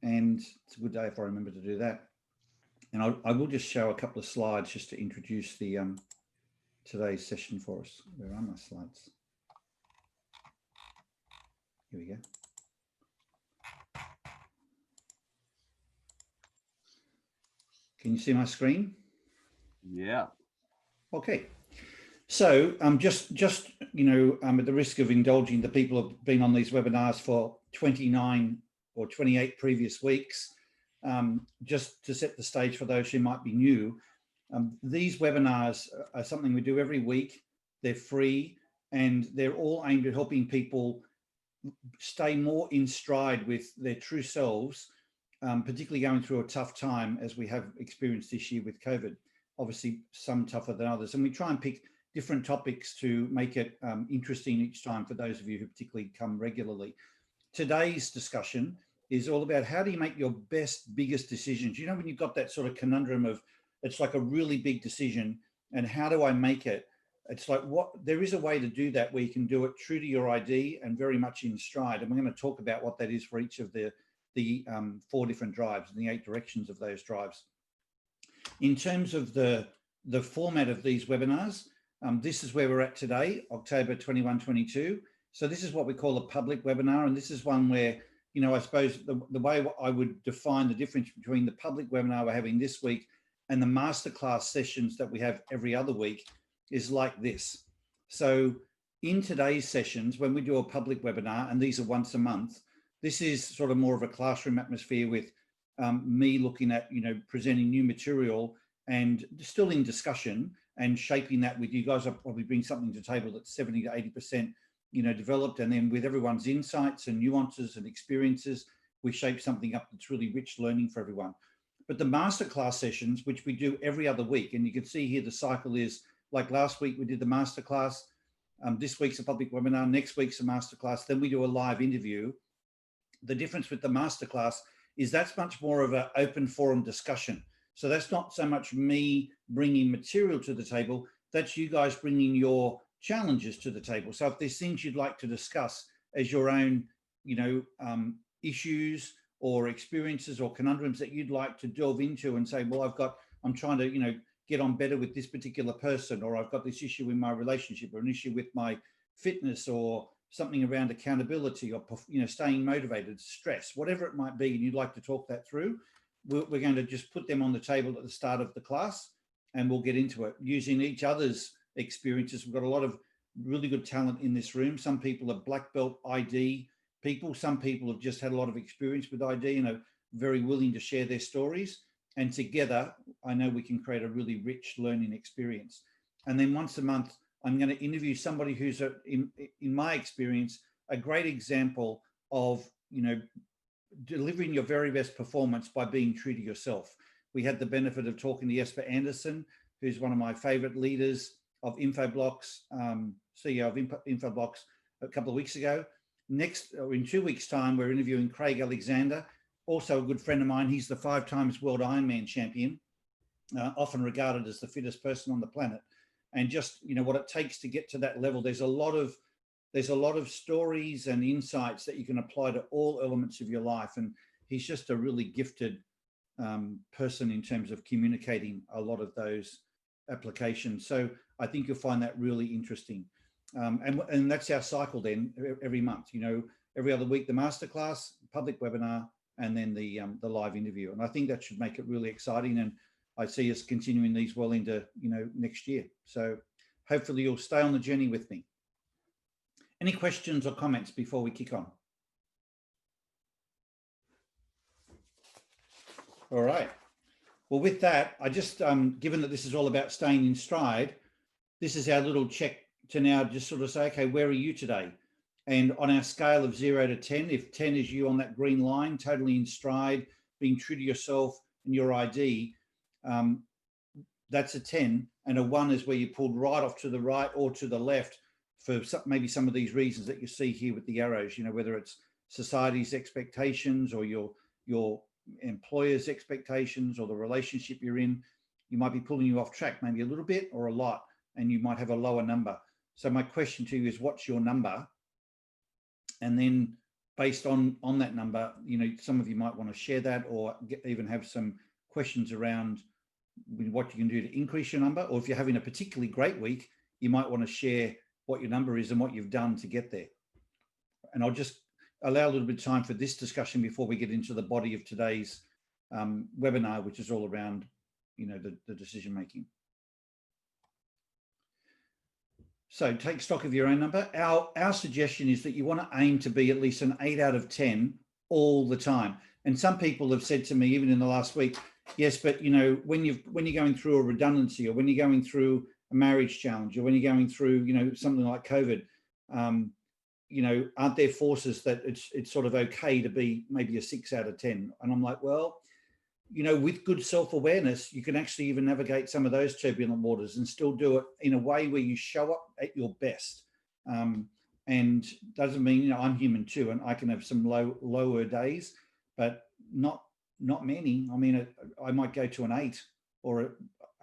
and it's a good day if I remember to do that. And I will just show a couple of slides just to introduce the today's session for us. Where are my slides? Here we go. Can you see my screen? Yeah. Okay. So just you know, at the risk of indulging the people who've been on these webinars for 29 or 28 previous weeks, just to set the stage for those who might be new, these webinars are something we do every week. They're free and they're all aimed at helping people stay more in stride with their true selves, particularly going through a tough time as we have experienced this year with COVID. Obviously, some tougher than others. And we try and pick different topics to make it interesting each time for those of you who particularly come regularly. Today's discussion is all about how do you make your best, biggest decisions? You know, when you've got that sort of conundrum of, it's like a really big decision and how do I make it? It's like, there is a way to do that where you can do it true to your ID and very much in stride. And we're going to talk about what that is for each of the 4 different drives and the 8 directions of those drives. In terms of the format of these webinars, this is where we're at today, October 21, 22. So this is what we call a public webinar. And this is one where, you know, I suppose the way I would define the difference between the public webinar we're having this week and the masterclass sessions that we have every other week is like this. So in today's sessions, when we do a public webinar, and these are once a month, this is sort of more of a classroom atmosphere with me looking at, you know, presenting new material and still in discussion and shaping that with you guys. I'll probably bring something to the table that's 70 to 80%, you know, developed. And then with everyone's insights and nuances and experiences, we shape something up that's really rich learning for everyone. But the masterclass sessions, which we do every other week, and you can see here the cycle is like last week we did the masterclass, this week's a public webinar, next week's a masterclass, then we do a live interview. The difference with the masterclass is that's much more of an open forum discussion. So that's not so much me bringing material to the table, that's you guys bringing your challenges to the table. So if there's things you'd like to discuss as your own, you know, issues or experiences or conundrums that you'd like to delve into and say, well, I'm trying to, you know, get on better with this particular person, or I've got this issue in my relationship or an issue with my fitness or something around accountability or, you know, staying motivated, stress, whatever it might be, and you'd like to talk that through, we're going to just put them on the table at the start of the class and we'll get into it using each other's experiences. We've got a lot of really good talent in this room. Some people are black belt ID people. Some people have just had a lot of experience with ID and are very willing to share their stories. And together, I know we can create a really rich learning experience. And then once a month, I'm going to interview somebody who's, in my experience, a great example of, you know, delivering your very best performance by being true to yourself. We had the benefit of talking to Jesper Anderson, who's one of my favorite leaders of Infoblox, CEO of Infoblox, a couple of weeks ago. Next, or in 2 weeks' time, we're interviewing Craig Alexander, also a good friend of mine. He's the 5 times world Ironman champion, often regarded as the fittest person on the planet. And just, you know, what it takes to get to that level, there's a lot of stories and insights that you can apply to all elements of your life. And he's just a really gifted person in terms of communicating a lot of those applications. So I think you'll find that really interesting. And that's our cycle then every month, you know, every other week, the masterclass, public webinar, and then the live interview. And I think that should make it really exciting. And I see us continuing these well into, you know, next year. So hopefully you'll stay on the journey with me. Any questions or comments before we kick on? All right. Well, with that, I just, given that this is all about staying in stride, this is our little check to now just sort of say, okay, where are you today? And on our scale of 0 to 10, if 10 is you on that green line, totally in stride, being true to yourself and your ID, that's a 10. And a 1 is where you pulled right off to the right or to the left for maybe some of these reasons that you see here with the arrows, you know, whether it's society's expectations or your employer's expectations or the relationship you're in, you might be pulling you off track, maybe a little bit or a lot, and you might have a lower number. So my question to you is, what's your number? And then based on that number, some of you might want to share that, or even have some questions around what you can do to increase your number. Or if you're having a particularly great week, you might want to share what your number is and what you've done to get there. And I'll just allow a little bit of time for this discussion before we get into the body of today's webinar, which is all around, the decision making. So take stock of your own number. Our suggestion is that you want to aim to be at least an 8 out of 10 all the time. And some people have said to me, even in the last week, yes, but when you're going through a redundancy, or when you're going through a marriage challenge, or when you're going through something like COVID, aren't there forces that it's sort of okay to be maybe a 6 out of 10? And I'm like, well, with good self-awareness, you can actually even navigate some of those turbulent waters and still do it in a way where you show up at your best. And doesn't mean, I'm human too, and I can have some lower days, but not many. I mean, I might go to an 8, or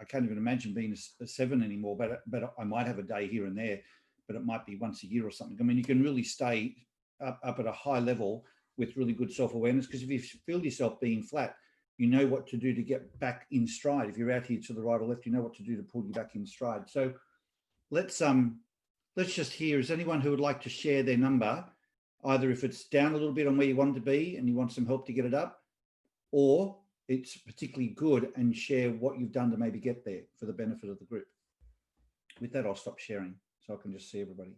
I can't even imagine being a 7 anymore, but I might have a day here and there, but it might be once a year or something. I mean, you can really stay up at a high level with really good self-awareness, because if you feel yourself being flat, you know what to do to get back in stride. If you're out here to the right or left, you know what to do to pull you back in stride. So let's just hear, is anyone who would like to share their number, either if it's down a little bit on where you want it to be and you want some help to get it up, or it's particularly good, and share what you've done to maybe get there for the benefit of the group. With that, I'll stop sharing so I can just see everybody.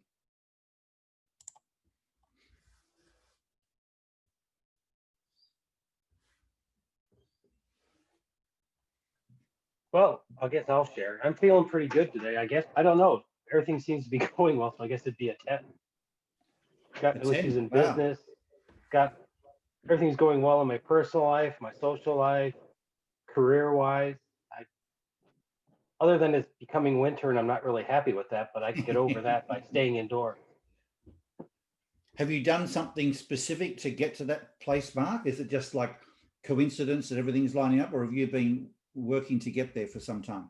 Well, I guess I'll share. I'm feeling pretty good today, I guess. I don't know. Everything seems to be going well, so I guess it'd be a 10. Got no issues in business. Got everything's going well in my personal life, my social life, career-wise. Other than it's becoming winter and I'm not really happy with that, but I can get over that by staying indoors. Have you done something specific to get to that place, Mark? Is it just like coincidence that everything's lining up, or have you been working to get there for some time?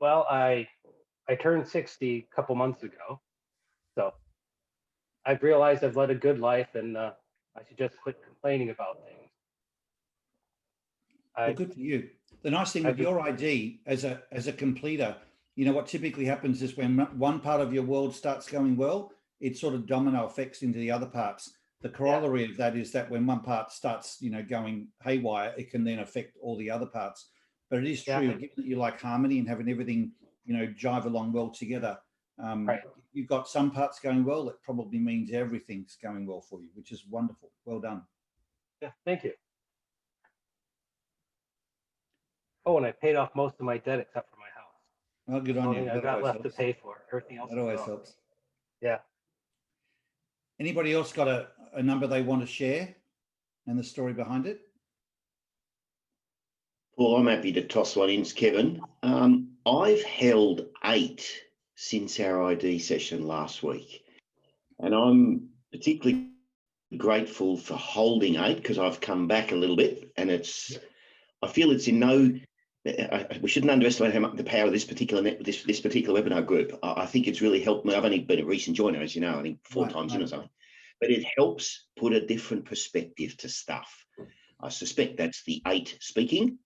Well, I turned 60 a couple months ago, so I've realized I've led a good life, and I should just quit complaining about things. Well, good for you. The nice thing with your ID as a completer, what typically happens is when one part of your world starts going well, it sort of domino effects into the other parts. The corollary of that is that when one part starts, going haywire, it can then affect all the other parts. But it is true, given that you like harmony and having everything, jive along well together. Right. If you've got some parts going well, it probably means everything's going well for you, which is wonderful. Well done. Yeah, thank you. Oh, and I paid off most of my debt except for my house. Oh, good on you. I've got left to pay for. Everything else. That always helps. Yeah. Anybody else got a number they want to share and the story behind it? Well, I'm happy to toss one in, Kevin. I've held 8 since our ID session last week, and I'm particularly grateful for holding 8 because I've come back a little bit, and I feel it's in no. We shouldn't underestimate how much the power of this particular this particular webinar group. I think it's really helped me. I've only been a recent joiner, as you know, I think 4 times in or something, but it helps put a different perspective to stuff. I suspect that's the 8 speaking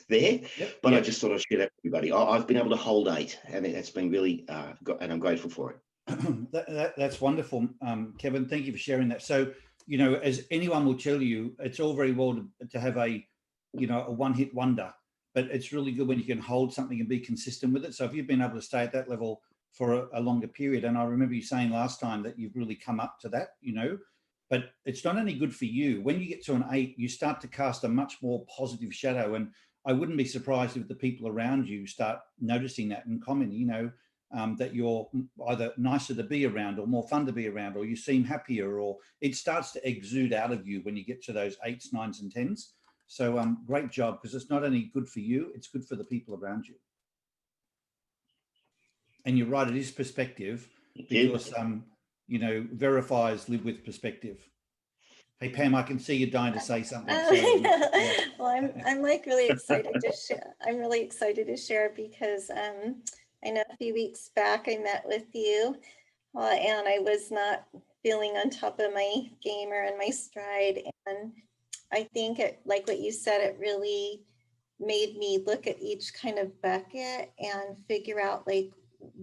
there, but I just thought I'd share that with everybody. I've been able to hold 8, and that's been really, and I'm grateful for it. That's wonderful, Kevin. Thank you for sharing that. So, as anyone will tell you, it's all very well to have a one-hit wonder, but it's really good when you can hold something and be consistent with it. So if you've been able to stay at that level for a longer period, and I remember you saying last time that you've really come up to that, but it's not only good for you. When you get to an 8, you start to cast a much more positive shadow. And I wouldn't be surprised if the people around you start noticing that and commenting, that you're either nicer to be around or more fun to be around, or you seem happier, or it starts to exude out of you when you get to those 8s, 9s, and 10s. So great job, because it's not only good for you, it's good for the people around you. And you're right, it is perspective, because verifiers live with perspective. Hey Pam, I can see you dying to say something. Well, I'm like really excited to share. I'm really excited to share because I know a few weeks back I met with you, and I was not feeling on top of my game or in my stride. And I think it, like what you said, it really made me look at each kind of bucket and figure out like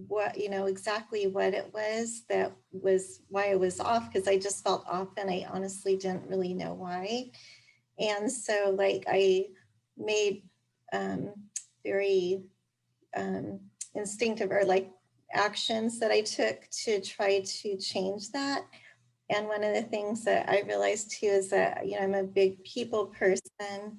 what, exactly what it was that was why I was off, because I just felt off and I honestly didn't really know why. And so like I made very instinctive or like actions that I took to try to change that. And one of the things that I realized too is that, I'm a big people person.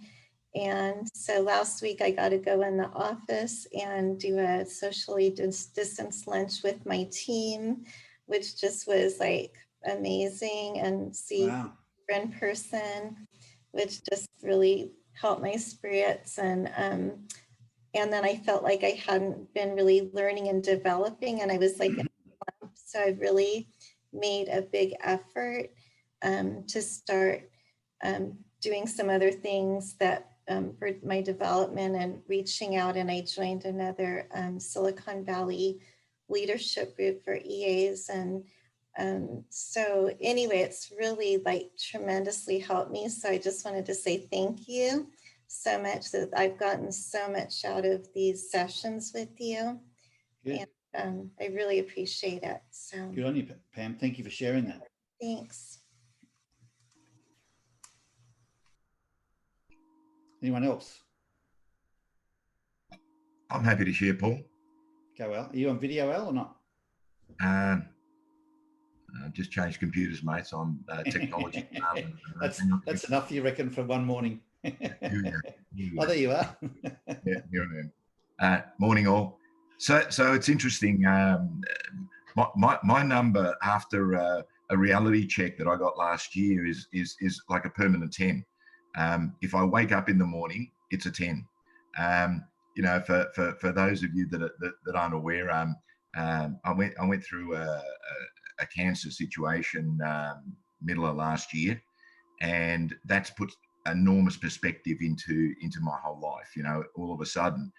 And so last week I got to go in the office and do a socially distanced lunch with my team, which just was like amazing, and see Wow. in person, which just really helped my spirits. And then I felt like I hadn't been really learning and developing, and I was like, so I really made a big effort to start doing some other things that for my development and reaching out. And I joined another Silicon Valley leadership group for EAs. And so anyway, it's really like tremendously helped me. So I just wanted to say thank you so much, that I've gotten so much out of these sessions with you. Good. And I really appreciate it. So Good on you, Pam. Thank you for sharing that. thanks. Anyone else? I'm happy to share, Paul. Go, Al. Are you on video, Al, or not? I've just changed computers, mate, so I'm technology. That's enough, you reckon, for one morning? Oh, there you are. Yeah, here I am. Morning, all. So it's interesting. My number after a reality check that I got last year is like a permanent 10. If I wake up in the morning, it's a 10. For those of you that aren't aware, I went through a cancer situation middle of last year, and that's put enormous perspective into my whole life. All of a sudden,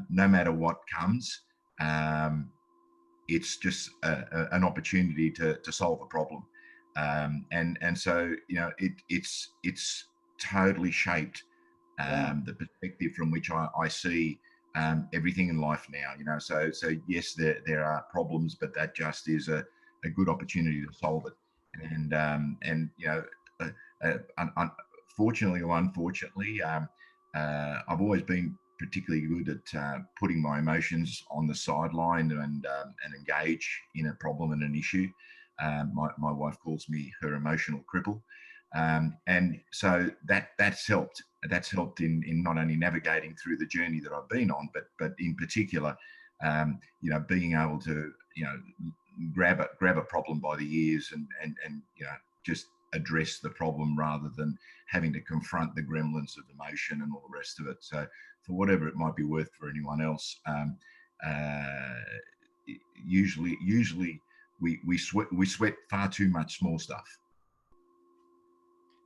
no matter what comes, it's just an opportunity to solve a problem, and so it's totally shaped the perspective from which I see everything in life now. So yes, there are problems, but that just is a good opportunity to solve it. And fortunately or unfortunately, I've always been particularly good at putting my emotions on the sideline and engage in a problem and an issue. My wife calls me her emotional cripple. And so that's helped. That's helped in not only navigating through the journey that I've been on, but in particular, being able to, grab a problem by the ears and just address the problem rather than having to confront the gremlins of emotion and all the rest of it. So for whatever it might be worth for anyone else, usually we sweat far too much small stuff.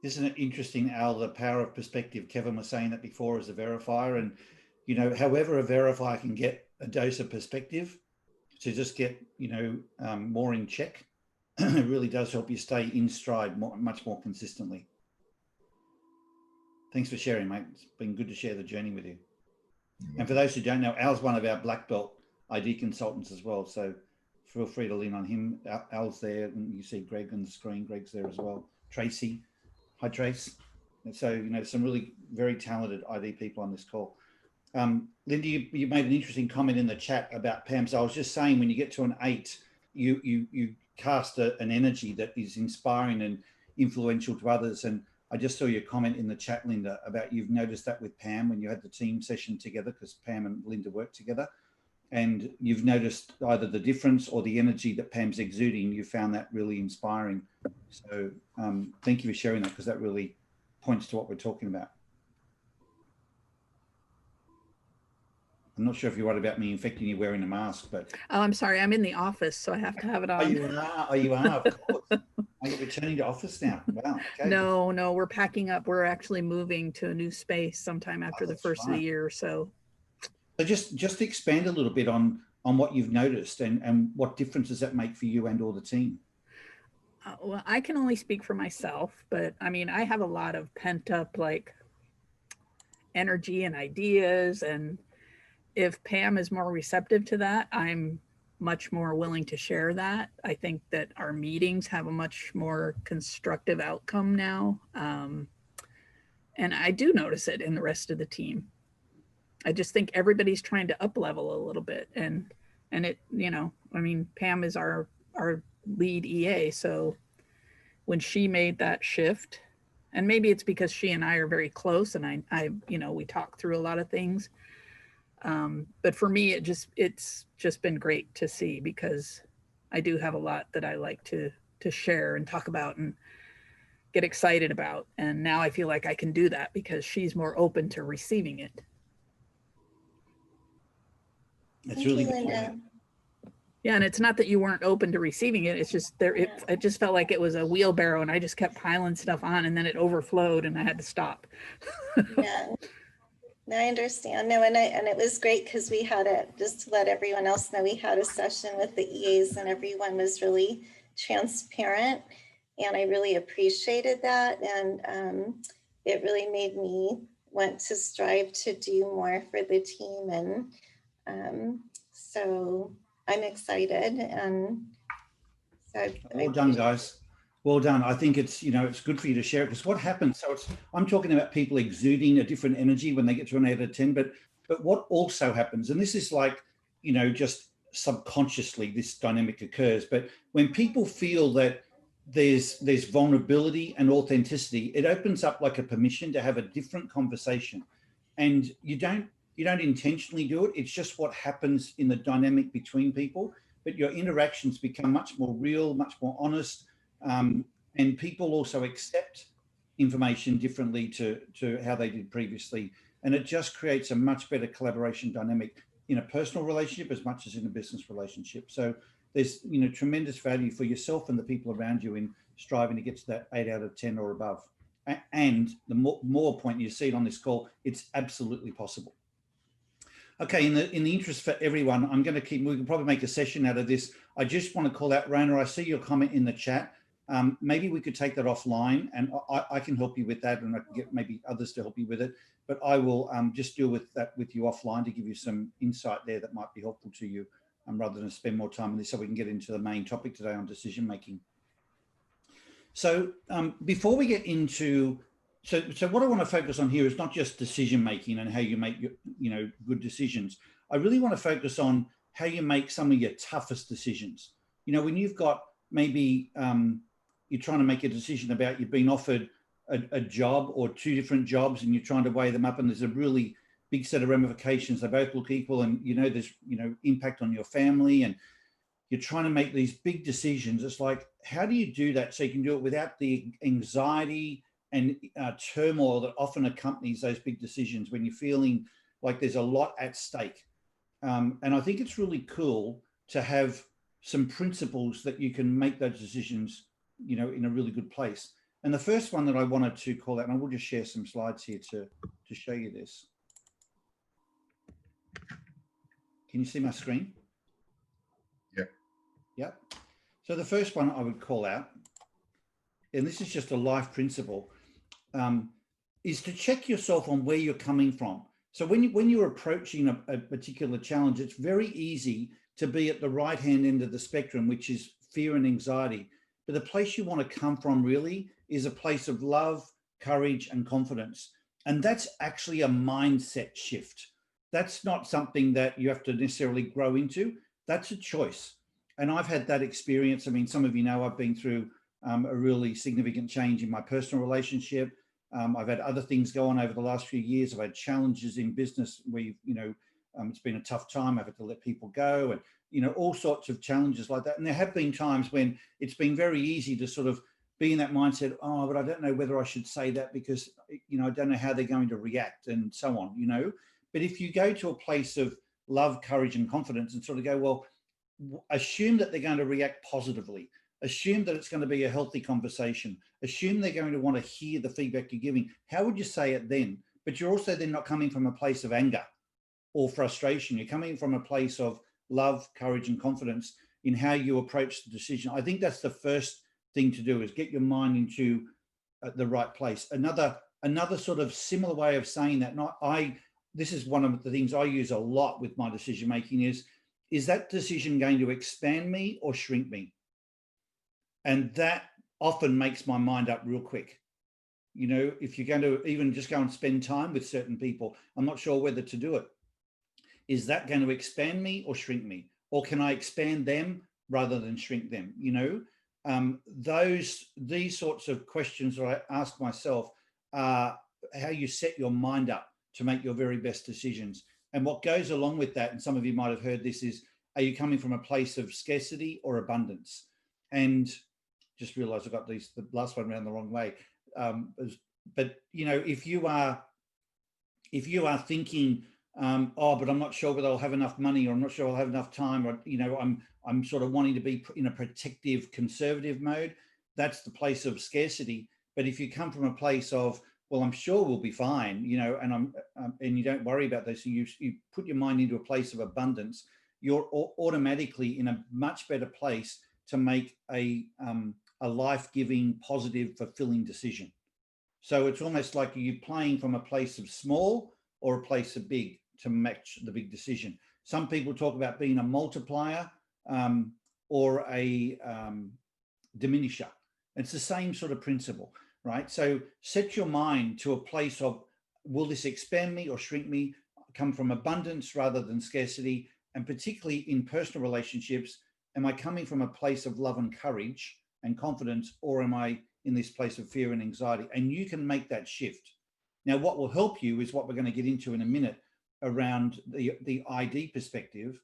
Isn't it interesting, Al, the power of perspective? Kevin was saying that before as a verifier, and however a verifier can get a dose of perspective to just get more in check, it really does help you stay in stride much more consistently. Thanks for sharing, mate. It's been good to share the journey with you. And for those who don't know, Al's one of our black belt ID consultants as well, so feel free to lean on him. Al's there, and you see Greg on the screen. Greg's there as well. Tracy. Hi, Trace. And so, some really very talented ID people on this call. Lindy, you made an interesting comment in the chat about Pam. So I was just saying, when you get to an 8, you cast an energy that is inspiring and influential to others. And I just saw your comment in the chat, Linda, about you've noticed that with Pam when you had the team session together, because Pam and Linda work together. And you've noticed either the difference or the energy that Pam's exuding. You found that really inspiring. So thank you for sharing that, because that really points to what we're talking about. I'm not sure if you're worried about me infecting you wearing a mask, but... Oh, I'm sorry. I'm in the office, so I have to have it on. Oh, you are, of course. Are you returning to office now? Wow. Okay. No, we're packing up. We're actually moving to a new space sometime after the first of the year. So just expand a little bit on what you've noticed and what differences that make for you and or the team. Well, I can only speak for myself, but I mean, I have a lot of pent up like energy and ideas. And if Pam is more receptive to that, I'm much more willing to share that. I think that our meetings have a much more constructive outcome now. And I do notice it in the rest of the team. I just think everybody's trying to up level a little bit. And it, you know, I mean, Pam is our lead EA. So when she made that shift, and maybe it's because she and I are very close and I you know, we talk through a lot of things. But for me, it's just been great to see, because I do have a lot that I like to share and talk about and get excited about. And now I feel like I can do that because she's more open to receiving it. It's really good. Linda. Yeah, and it's not that you weren't open to receiving it. It's just there. It just felt like it was a wheelbarrow, and I just kept piling stuff on, and then it overflowed, and I had to stop. Yeah, no, I understand. No, and it was great because we had just to let everyone else know, we had a session with the EAs, and everyone was really transparent, and I really appreciated that, and it really made me want to strive to do more for the team, and so I'm excited, and so well done, guys. Well done. I think it's, you know, it's good for you to share it, because what happens, so I'm talking about people exuding a different energy when they get to an 8 out of 10, but what also happens, and this is like, you know, just subconsciously this dynamic occurs, but when people feel that there's vulnerability and authenticity, it opens up like a permission to have a different conversation. And you don't intentionally do it. It's just what happens in the dynamic between people, but your interactions become much more real, much more honest. And people also accept information differently to how they did previously. And it just creates a much better collaboration dynamic in a personal relationship as much as in a business relationship. So there's, you know, tremendous value for yourself and the people around you in striving to get to that 8 out of 10 or above. And the more point you see it on this call, it's absolutely possible. Okay, in the interest for everyone, I'm going to keep, we can probably make a session out of this. I just want to call out, Rona, I see your comment in the chat. Maybe we could take that offline, and I can help you with that, and I can get maybe others to help you with it. But I will just deal with that with you offline to give you some insight there that might be helpful to you, rather than spend more time on this, so we can get into the main topic today on decision making. So before we get into, so what I want to focus on here is not just decision making and how you make your, you know, good decisions. I really want to focus on how you make some of your toughest decisions. You know, when you've got maybe you're trying to make a decision about, you've been offered a job or 2 different jobs, and you're trying to weigh them up, and there's a really big set of ramifications. They both look equal, and you know there's, you know, impact on your family, and you're trying to make these big decisions. It's like, how do you do that so you can do it without the anxiety and turmoil that often accompanies those big decisions when you're feeling like there's a lot at stake? And I think it's really cool to have some principles that you can make those decisions, you know, in a really good place. And the first one that I wanted to call out, and I will just share some slides here to show you this. Can you see my screen? Yep. Yep. So the first one I would call out, and this is just a life principle, is to check yourself on where you're coming from. So when you're approaching a particular challenge, it's very easy to be at the right-hand end of the spectrum, which is fear and anxiety. But the place you want to come from really is a place of love, courage, and confidence. And that's actually a mindset shift. That's not something that you have to necessarily grow into. That's a choice. And I've had that experience. I mean, some of you know I've been through a really significant change in my personal relationship. I've had other things go on over the last few years. I've had challenges in business where, you know, it's been a tough time. I've had to let people go, and, you know, all sorts of challenges like that. And there have been times when it's been very easy to sort of be in that mindset, oh, but I don't know whether I should say that because, you know, I don't know how they're going to react and so on, you know. But if you go to a place of love, courage, and confidence and sort of go, well, assume that they're going to react positively, assume that it's going to be a healthy conversation, assume they're going to want to hear the feedback you're giving. How would you say it then? But you're also then not coming from a place of anger or frustration. You're coming from a place of love, courage, and confidence in how you approach the decision. I think that's the first thing to do, is get your mind into the right place. Another sort of similar way of saying that, this is one of the things I use a lot with my decision making, is that decision going to expand me or shrink me? And that often makes my mind up real quick. You know, if you're going to even just go and spend time with certain people, I'm not sure whether to do it. Is that going to expand me or shrink me? Or can I expand them rather than shrink them? You know, these sorts of questions that I ask myself are how you set your mind up to make your very best decisions. And what goes along with that, and some of you might have heard this, is, are you coming from a place of scarcity or abundance? And just realized I got the last one around the wrong way. But you know, if you are thinking, oh, but I'm not sure whether I'll have enough money, or I'm not sure I'll have enough time, or, you know, I'm sort of wanting to be in a protective, conservative mode, that's the place of scarcity. But if you come from a place of, well, I'm sure we'll be fine, you know, and and you don't worry about this, you put your mind into a place of abundance, you're automatically in a much better place to make a life-giving, positive, fulfilling decision. So it's almost like you're playing from a place of small or a place of big to match the big decision. Some people talk about being a multiplier or a diminisher. It's the same sort of principle, right? So set your mind to a place of, will this expand me or shrink me? Come from abundance rather than scarcity. And particularly in personal relationships, am I coming from a place of love and courage and confidence, or am I in this place of fear and anxiety? And you can make that shift. Now, what will help you is what we're going to get into in a minute around the ID perspective.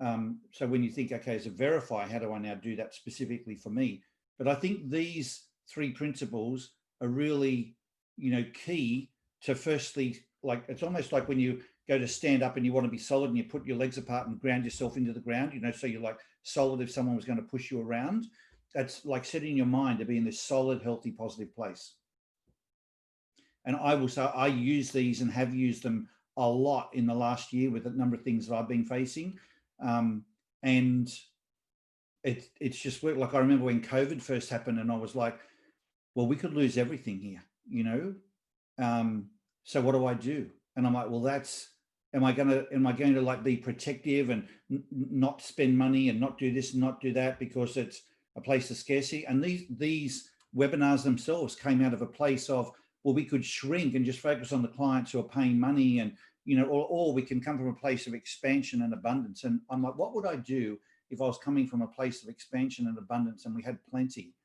So when you think, okay, as a verify, how do I now do that specifically for me? But I think these three principles are really, you know, key to, firstly, like, it's almost like when you go to stand up and you want to be solid and you put your legs apart and ground yourself into the ground, you know, so you're like solid if someone was going to push you around. That's like setting your mind to be in this solid, healthy, positive place. And I will say I use these and have used them a lot in the last year with a number of things that I've been facing. And it's just worked. Like, I remember when COVID first happened and I was like, well, we could lose everything here, you know? So what do I do? And I'm like, well, am I going to like be protective and not spend money and not do this and not do that because it's a place of scarcity? And these webinars themselves came out of a place of, well, we could shrink and just focus on the clients who are paying money, and, you know, or we can come from a place of expansion and abundance. And I'm like, what would I do if I was coming from a place of expansion and abundance and we had plenty?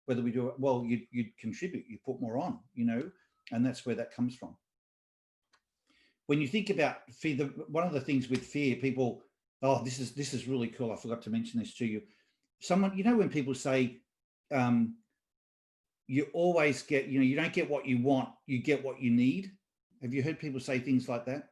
Whether we do it, well, you'd contribute, you put more on, you know, and that's where that comes from. When you think about fear, one of the things with fear, people, oh, this is really cool. I forgot to mention this to you. Someone, you know, when people say, you always get, you know, you don't get what you want, you get what you need. Have you heard people say things like that?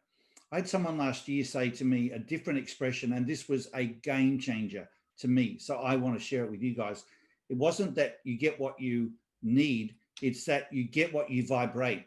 I had someone last year say to me a different expression, and this was a game changer to me. So I want to share it with you guys. It wasn't that you get what you need, it's that you get what you vibrate.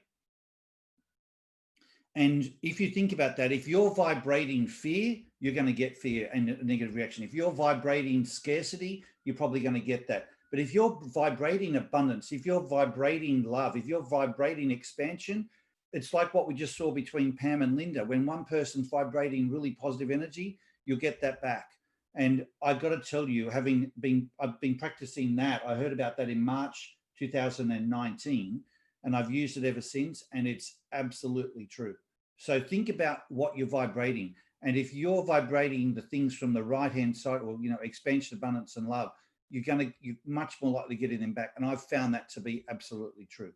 And if you think about that, if you're vibrating fear, you're going to get fear and a negative reaction. If you're vibrating scarcity, you're probably going to get that. But if you're vibrating abundance, if you're vibrating love, if you're vibrating expansion, it's like what we just saw between Pam and Linda. When one person's vibrating really positive energy, you'll get that back. And I've got to tell you, I've been practicing that. I heard about that in March 2019, and I've used it ever since, and it's absolutely true. So think about what you're vibrating. And if you're vibrating the things from the right-hand side, or, you know, expansion, abundance, and love, you're much more likely getting them back. And I've found that to be absolutely true.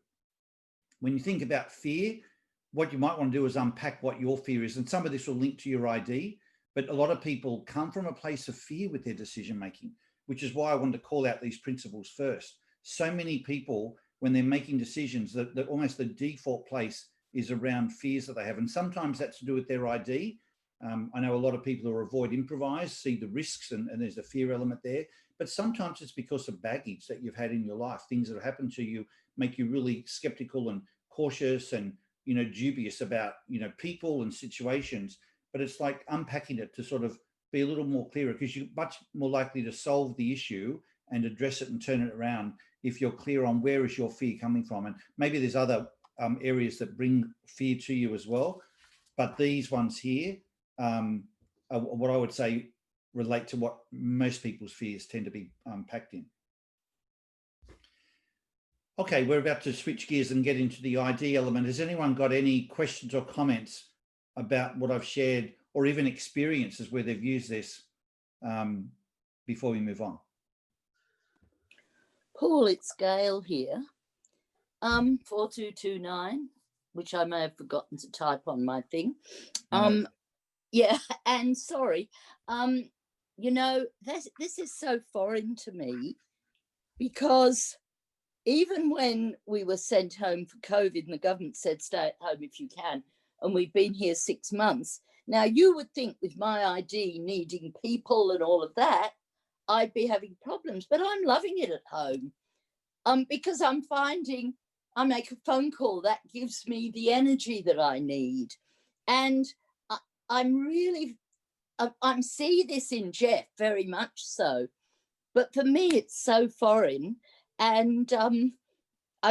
When you think about fear, what you might want to do is unpack what your fear is. And some of this will link to your ID, but a lot of people come from a place of fear with their decision-making, which is why I wanted to call out these principles first. So many people, when they're making decisions, that almost the default place is around fears that they have. And sometimes that's to do with their ID. I know a lot of people who avoid improvise, see the risks, and there's a fear element there. But sometimes it's because of baggage that you've had in your life. Things that have happened to you make you really skeptical and cautious and, you know, dubious about, you know, people and situations. But it's like unpacking it to sort of be a little more clearer, because you're much more likely to solve the issue and address it and turn it around if you're clear on where is your fear coming from. And maybe there's other areas that bring fear to you as well, but these ones here are what I would say relate to what most people's fears tend to be packed in. Okay, we're about to switch gears and get into the ID element. Has anyone got any questions or comments about what I've shared, or even experiences where they've used this before we move on? Paul, it's Gail here. 4229, which I may have forgotten to type on my thing. Yeah, and sorry, you know, this is so foreign to me, because even when we were sent home for COVID and the government said stay at home if you can, and we've been here 6 months. Now, you would think with my ID needing people and all of that, I'd be having problems, but I'm loving it at home, because I'm finding I make a phone call that gives me the energy that I need. And I'm see this in Jeff very much so, but for me, it's so foreign. And I'm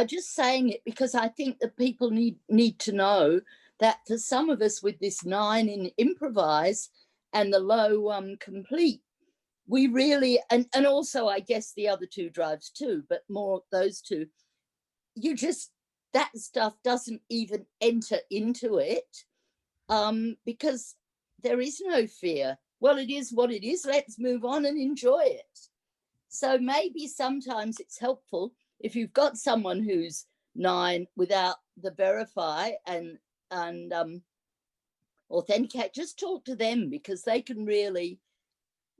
just saying it because I think that people need to know that for some of us with this 9 in improvise and the low complete, we really, and also I guess the other 2 drives too, but more those 2, you just, that stuff doesn't even enter into it, because there is no fear. Well, it is what it is. Let's move on and enjoy it. So maybe sometimes it's helpful if you've got someone who's 9 without the verify and authenticate, just talk to them, because they can really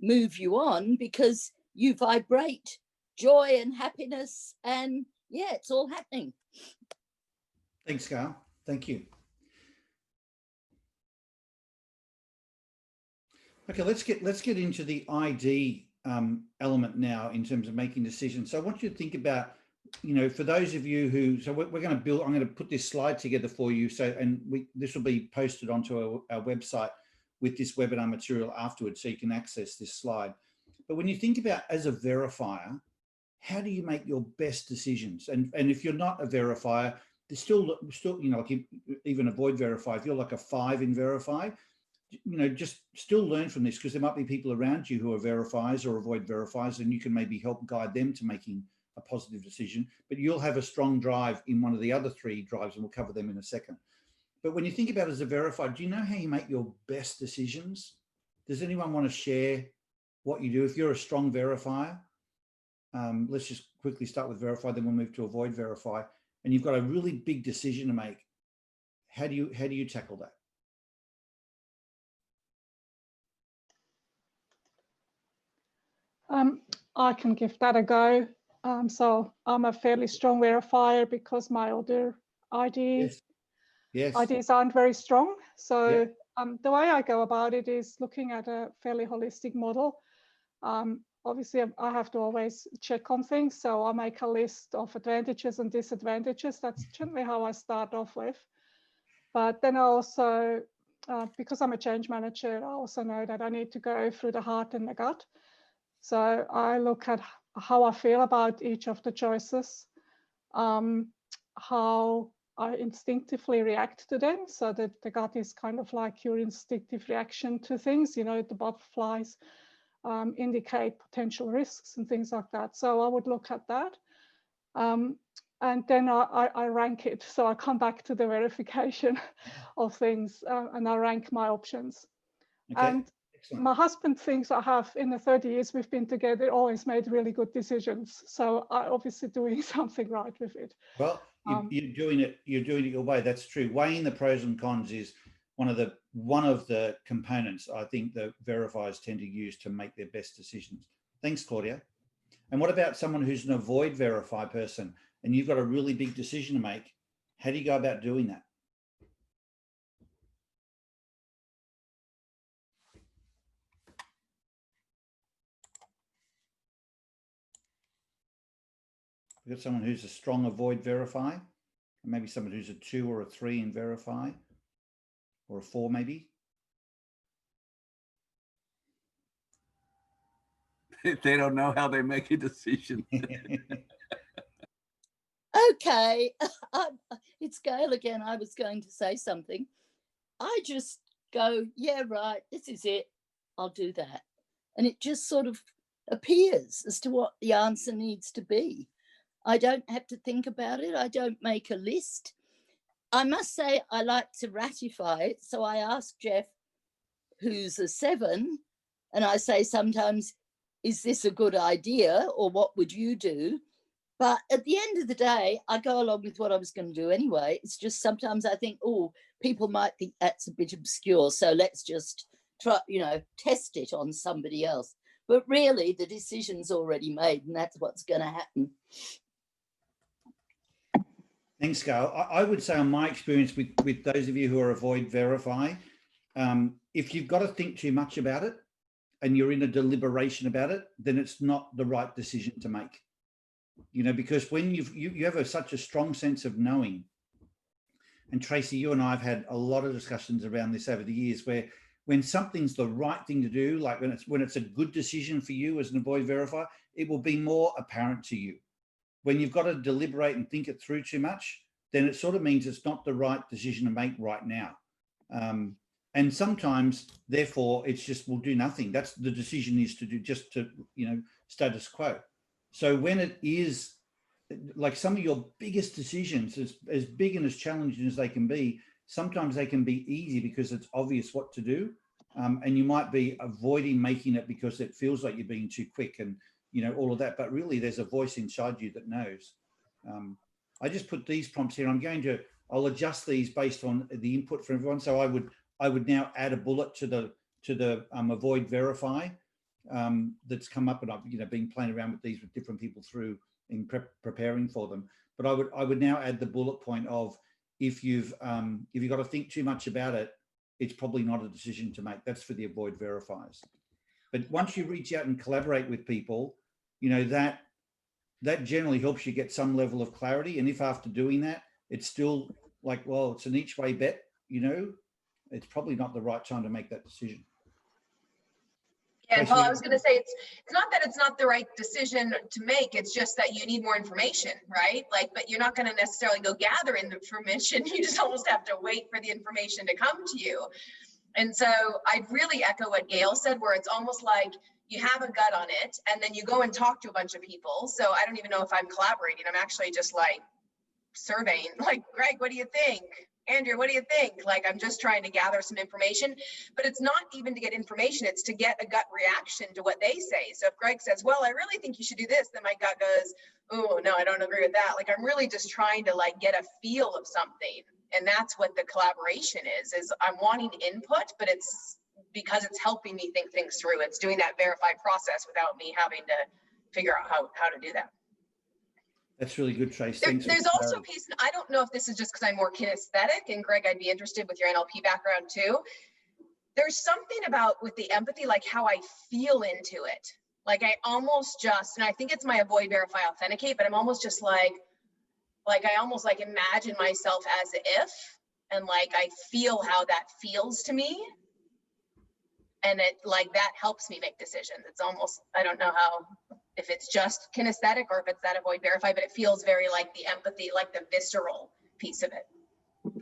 move you on, because you vibrate joy and happiness, and yeah, it's all happening. Thanks, Gail. Thank you. Okay, let's get into the ID element now in terms of making decisions. So I want you to think about, you know, for those of you who, so we're going to build, I'm going to put this slide together for you. So, and this will be posted onto our website with this webinar material afterwards, so you can access this slide. But when you think about as a verifier, how do you make your best decisions? And if you're not a verifier, there's still, you know, like even avoid verify. If you're like a 5 in verify, you know, just still learn from this, because there might be people around you who are verifiers or avoid verifiers, and you can maybe help guide them to making a positive decision. But you'll have a strong drive in one of the other 3 drives, and we'll cover them in a second. But when you think about it as a verifier, do you know how you make your best decisions? Does anyone want to share what you do if you're a strong verifier? Let's just quickly start with verify, then we'll move to avoid verify. And you've got a really big decision to make. How do you tackle that? I can give that a go. So I'm a fairly strong verifier because my other IDs aren't very strong. So the way I go about it is looking at a fairly holistic model. Obviously, I have to always check on things. So I make a list of advantages and disadvantages. That's generally how I start off with. But then I also, because I'm a change manager, I also know that I need to go through the heart and the gut. So I look at how I feel about each of the choices, how I instinctively react to them. So that the gut is kind of like your instinctive reaction to things, you know, the butterflies indicate potential risks and things like that. So I would look at that. And then I rank it. So I come back to the verification of things and I rank my options. Okay. And excellent. My husband thinks I have, in the 30 years we've been together, always made really good decisions. So I'm obviously doing something right with it. Well, you're doing it your way. That's true. Weighing the pros and cons is one of the components I think the verifiers tend to use to make their best decisions. Thanks, Claudia. And what about someone who's an avoid verify person and you've got a really big decision to make? How do you go about doing that? We've got someone who's a strong avoid verify, and maybe someone who's a 2 or a 3 in verify, or a 4 maybe. They don't know how they make a decision. Okay, it's Gail again. I was going to say something. I just go, yeah, right, this is it. I'll do that. And it just sort of appears as to what the answer needs to be. I don't have to think about it. I don't make a list. I must say I like to ratify it. So I ask Jeff, who's a 7, and I say sometimes, is this a good idea, or what would you do? But at the end of the day, I go along with what I was going to do anyway. It's just sometimes I think, oh, people might think that's a bit obscure, so let's just try, test it on somebody else. But really, the decision's already made, and that's what's going to happen. Thanks, Gail. I would say on my experience with those of you who are avoid verify, if you've got to think too much about it and you're in a deliberation about it, then it's not the right decision to make. Because when you have such a strong sense of knowing, and Tracy, you and I have had a lot of discussions around this over the years, where when something's the right thing to do, like when it's a good decision for you as an avoid verifier, it will be more apparent to you. When you've got to deliberate and think it through too much, then it sort of means it's not the right decision to make right now. And sometimes, therefore, it's just we'll do nothing. That's the decision is to do just to, status quo. So when it is like some of your biggest decisions, as big and as challenging as they can be, sometimes they can be easy because it's obvious what to do. And you might be avoiding making it because it feels like you're being too quick and, all of that. But really, there's a voice inside you that knows. I just put these prompts here. I'll adjust these based on the input from everyone. So I would now add a bullet to the avoid verify that's come up, and I've been playing around with these with different people through in preparing for them. But I would now add the bullet point of if you've got to think too much about it, it's probably not a decision to make. That's for the avoid verifiers. But once you reach out and collaborate with people, that generally helps you get some level of clarity. And if after doing that, it's still like, well, it's an each way bet, it's probably not the right time to make that decision. Yeah, and Paul, I was going to say, it's not that it's not the right decision to make. It's just that you need more information, right? But you're not going to necessarily go gather in the information. You just almost have to wait for the information to come to you. And so I'd really echo what Gail said, where it's almost like you have a gut on it and then you go and talk to a bunch of people. So I don't even know if I'm collaborating. I'm actually just like surveying, like, Greg, what do you think? Andrew, what do you think? I'm just trying to gather some information, but it's not even to get information. It's to get a gut reaction to what they say. So if Greg says, well, I really think you should do this, then my gut goes, oh, no, I don't agree with that. I'm really just trying to get a feel of something. And that's what the collaboration is I'm wanting input, but it's because it's helping me think things through. It's doing that verified process without me having to figure out how to do that. That's really good, Trace. There's also a piece, I don't know if this is just because I'm more kinesthetic, and Greg, I'd be interested with your NLP background too. There's something about with the empathy, how I feel into it. I almost just, and I think it's my avoid, verify, authenticate, but I'm almost just I almost imagine myself as if, and I feel how that feels to me. And it that helps me make decisions. It's almost, I don't know if it's just kinesthetic or if it's that avoid verify, but it feels very the empathy, the visceral piece of it.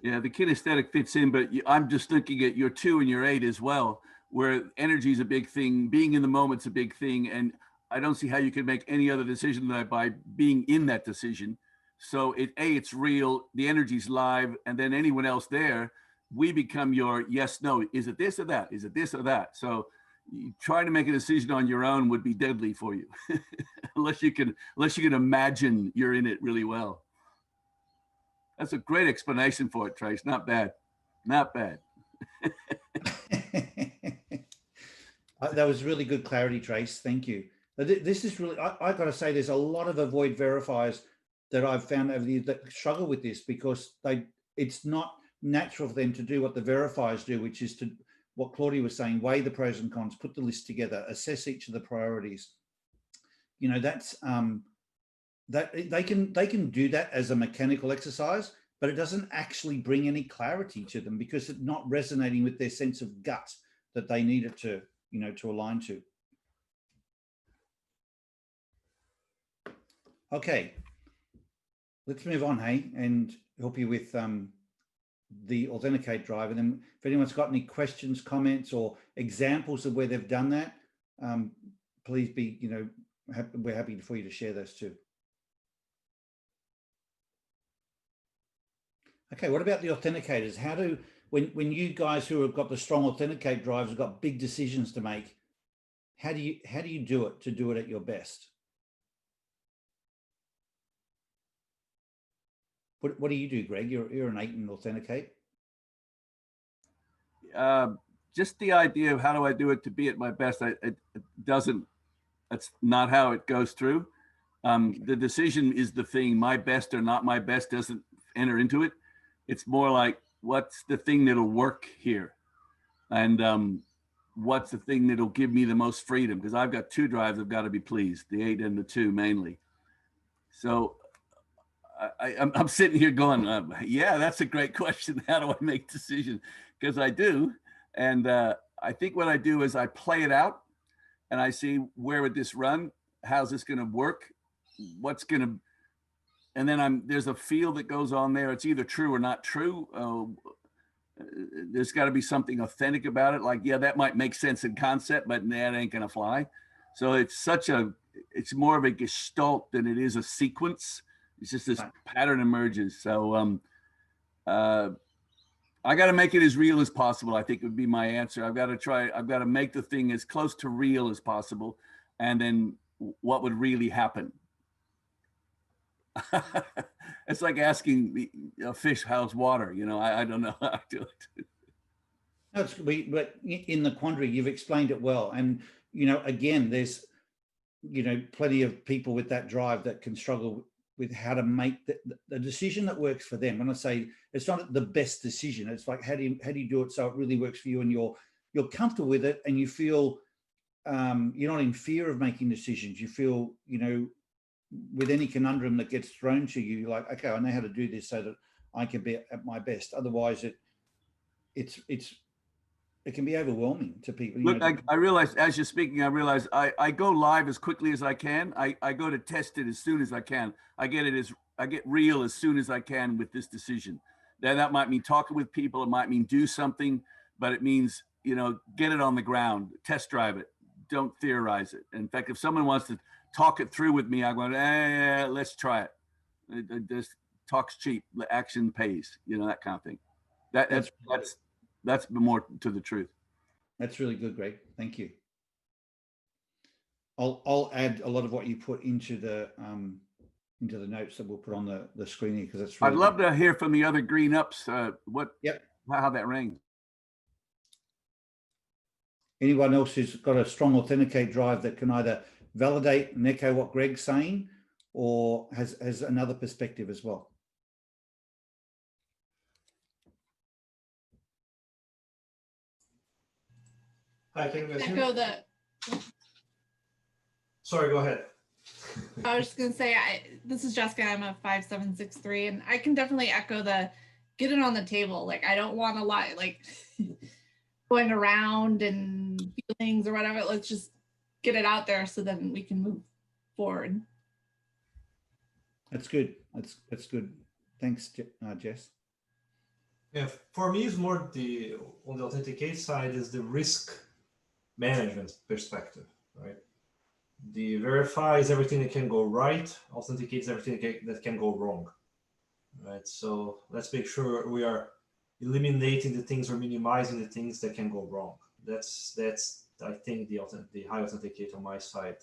Yeah, the kinesthetic fits in, but I'm just looking at your 2 and your 8 as well, where energy is a big thing, being in the moment's a big thing, and I don't see how you could make any other decision than by being in that decision. So it's real, the energy's live, and then anyone else there, we become your yes, no, is it this or that? Is it this or that? So trying to make a decision on your own would be deadly for you, unless you can imagine you're in it really well. That's a great explanation for it, Trace. Not bad, not bad. That was really good clarity, Trace. Thank you. This is really, I've got to say, there's a lot of avoid verifiers that I've found over the years that struggle with this because it's not natural for them to do what the verifiers do, which is to what Claudia was saying, weigh the pros and cons, put the list together, assess each of the priorities. That's that they can do that as a mechanical exercise, but it doesn't actually bring any clarity to them because it's not resonating with their sense of gut that they need it to, to align to. Okay, let's move on, hey, and help you with the Authenticate drive. And then if anyone's got any questions, comments, or examples of where they've done that, please be, we're happy for you to share those too. Okay, what about the authenticators? How do, when you guys who have got the strong Authenticate drives have got big decisions to make, how do you do it to do it at your best? What do you do, Greg? You're an 8 in Authenticate. Just the idea of how do I do it to be at my best, it doesn't, that's not how it goes through. The decision is the thing. My best or not my best doesn't enter into it. It's more like, what's the thing that'll work here? And what's the thing that'll give me the most freedom? Because I've got 2 drives, I've got to be pleased, the 8 and the 2 mainly. So I'm sitting here going, yeah, that's a great question. How do I make decisions? Because I do. And I think what I do is I play it out and I see, where would this run? How's this going to work? What's going to, and then there's a feel that goes on there. It's either true or not true. There's got to be something authentic about it. Like, yeah, that might make sense in concept, but that ain't going to fly. So it's more of a gestalt than it is a sequence. It's just this pattern emerges. So I got to make it as real as possible, I think would be my answer. I've got to make the thing as close to real as possible. And then what would really happen? It's like asking a fish how's water. I don't know how to do it. No, but in the quandary, you've explained it well. And, again, there's, plenty of people with that drive that can struggle with how to make the decision that works for them. When I say it's not the best decision, it's like, how do you do it so it really works for you and you're comfortable with it and you feel you're not in fear of making decisions. You feel, with any conundrum that gets thrown to you, you're like, okay, I know how to do this so that I can be at my best. Otherwise, it can be overwhelming to people. Look, I realize as you're speaking, I go live as quickly as I can. I go to test it as soon as I can. I get real as soon as I can with this decision. That might mean talking with people. It might mean do something, but it means, get it on the ground, test drive it. Don't theorize it. In fact, if someone wants to talk it through with me, I'm going, let's try it. Just talk's cheap, action pays, that kind of thing. That's more to the truth. That's really good, Greg. Thank you. I'll add a lot of what you put into the notes that we'll put on the screen here, because that's really I'd love to hear from the other green ups how that rang. Anyone else who's got a strong Authenticate drive that can either validate and echo what Greg's saying or has another perspective as well. Hi, can you guys hear me? Echo that. Sorry, go ahead. I was just gonna say, this is Jessica. I'm a 5763, and I can definitely echo the get it on the table. Like, I don't want to lie, like going around and feelings or whatever. Let's just get it out there so then we can move forward. That's good. That's good. Thanks, Jess. Yeah, for me, it's more on the Authenticate side is the risk management perspective, right? The verify is everything that can go right, authenticates everything that can go wrong, right? So let's make sure we are eliminating the things or minimizing the things that can go wrong. That's I think the high authenticate on my side.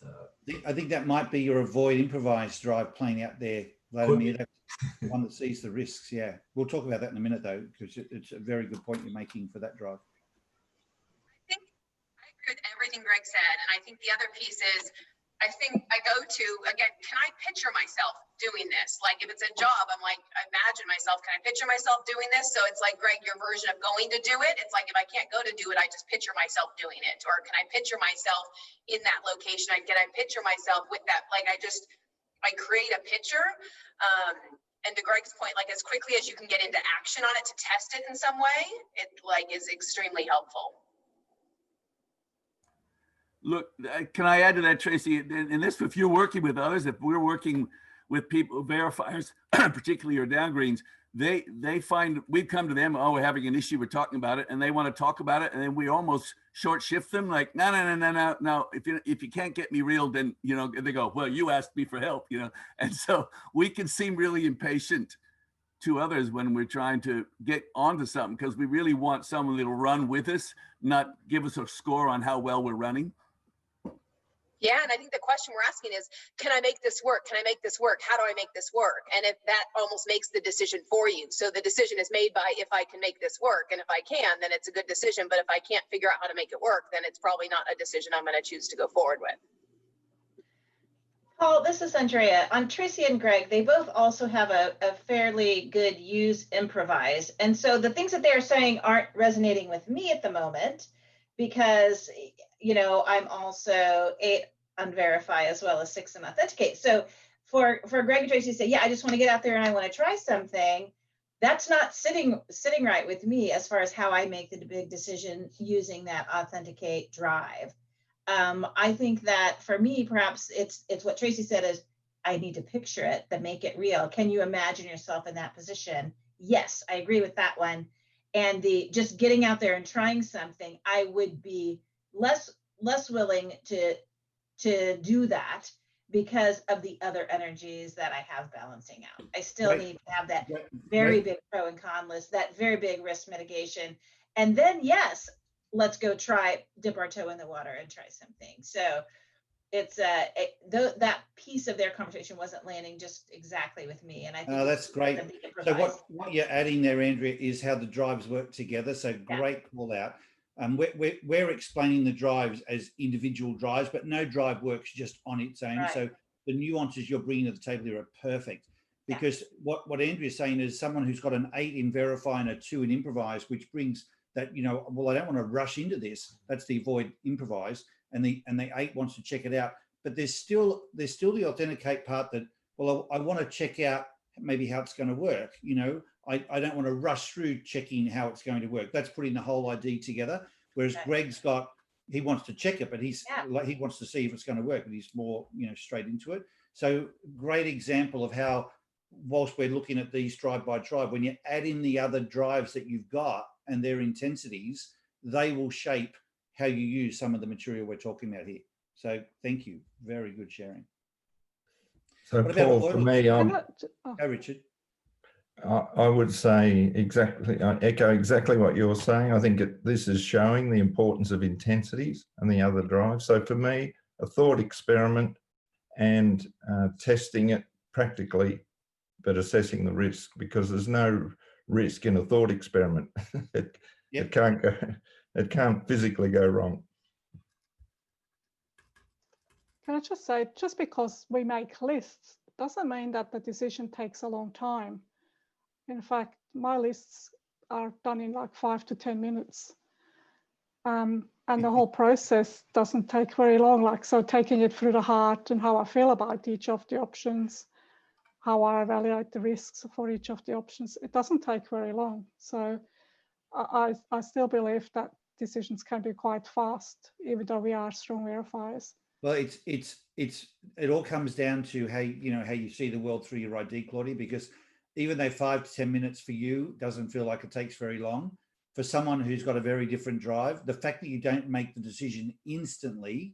I think that might be your avoid improvise drive playing out there, Vladimir. That's one that sees the risks. Yeah, we'll talk about that in a minute though, because it's a very good point you're making for that drive. I agree with everything Greg said, and I think the other piece is, I think I go to, again, can I picture myself doing this? Like, if it's a job, I'm like, I imagine myself, can I picture myself doing this? So it's like, Greg, your version of going to do it. It's like, if I can't go to do it, I just picture myself doing it. Or can I picture myself in that location? Can I picture myself with that? Like, I create a picture. And to Greg's point, like, as quickly as you can get into action on it to test it in some way, it like is extremely helpful. Look, can I add to that, Tracy? And this, if you're working with others, if we're working with people, verifiers, particularly your down greens, they find we've come to them, oh, we're having an issue, we're talking about it, and they want to talk about it, and then we almost short shift them, like, no, if you can't get me real, then, you know, they go, well, you asked me for help, you know. And so we can seem really impatient to others when we're trying to get onto something, because we really want someone that'll run with us, not give us a score on how well we're running. Yeah, and I think the question we're asking is, can I make this work? Can I make this work? How do I make this work? And if that almost makes the decision for you. So the decision is made by, if I can make this work, and if I can, then it's a good decision. But if I can't figure out how to make it work, then it's probably not a decision I'm going to choose to go forward with. Paul, this is Andrea. On Tracy and Greg, they both also have a fairly good use improvise. And so the things that they're saying aren't resonating with me at the moment, because, you know, I'm also 8 on verify as well as 6 on authenticate. So for Greg and Tracy to say, yeah, I just want to get out there and I want to try something, that's not sitting right with me as far as how I make the big decision using that authenticate drive. I think that for me, perhaps it's what Tracy said is, I need to picture it, but make it real. Can you imagine yourself in that position? Yes, I agree with that one. And the just getting out there and trying something, I would be less willing to do that because of the other energies that I have balancing out. I still need to have that very big pro and con list, that very big risk mitigation. And then, yes, let's go dip our toe in the water and try something. So it's that piece of their conversation wasn't landing just exactly with me. And I think that's great. So what you're adding there, Andrea, is how the drives work together. So great call out. We're explaining the drives as individual drives, but no drive works just on its own. Right. So the nuances you're bringing to the table here are perfect, because what Andrea's saying is someone who's got an 8 in verify and a 2 in improvise, which brings that, you know, well, I don't want to rush into this. That's the avoid improvise, and the 8 wants to check it out. But there's still the authenticate part that, well, I want to check out maybe how it's going to work. You know, I don't want to rush through checking how it's going to work. That's putting the whole ID together. Whereas Greg's he wants to check it, but he wants to see if it's going to work, but he's more, you know, straight into it. So great example of how, whilst we're looking at these drive by drive, when you add in the other drives that you've got and their intensities, they will shape how you use some of the material we're talking about here. So thank you. Very good sharing. So Paul, for me, go, Richard. I would say I echo exactly what you're saying. I think this is showing the importance of intensities and the other drives. So for me, a thought experiment and testing it practically, but assessing the risk, because there's no risk in a thought experiment. It can't physically go wrong. Can I just say, just because we make lists doesn't mean that the decision takes a long time. In fact, my lists are done in like 5 to 10 minutes. And the whole process doesn't take very long. Like, so taking it through the heart and how I feel about each of the options, how I evaluate the risks for each of the options, it doesn't take very long. So I still believe that decisions can be quite fast, even though we are strong verifiers. Well, it all comes down to how you see the world through your ID, Claudia, because even though 5 to 10 minutes for you doesn't feel like it takes very long, for someone who's got a very different drive, the fact that you don't make the decision instantly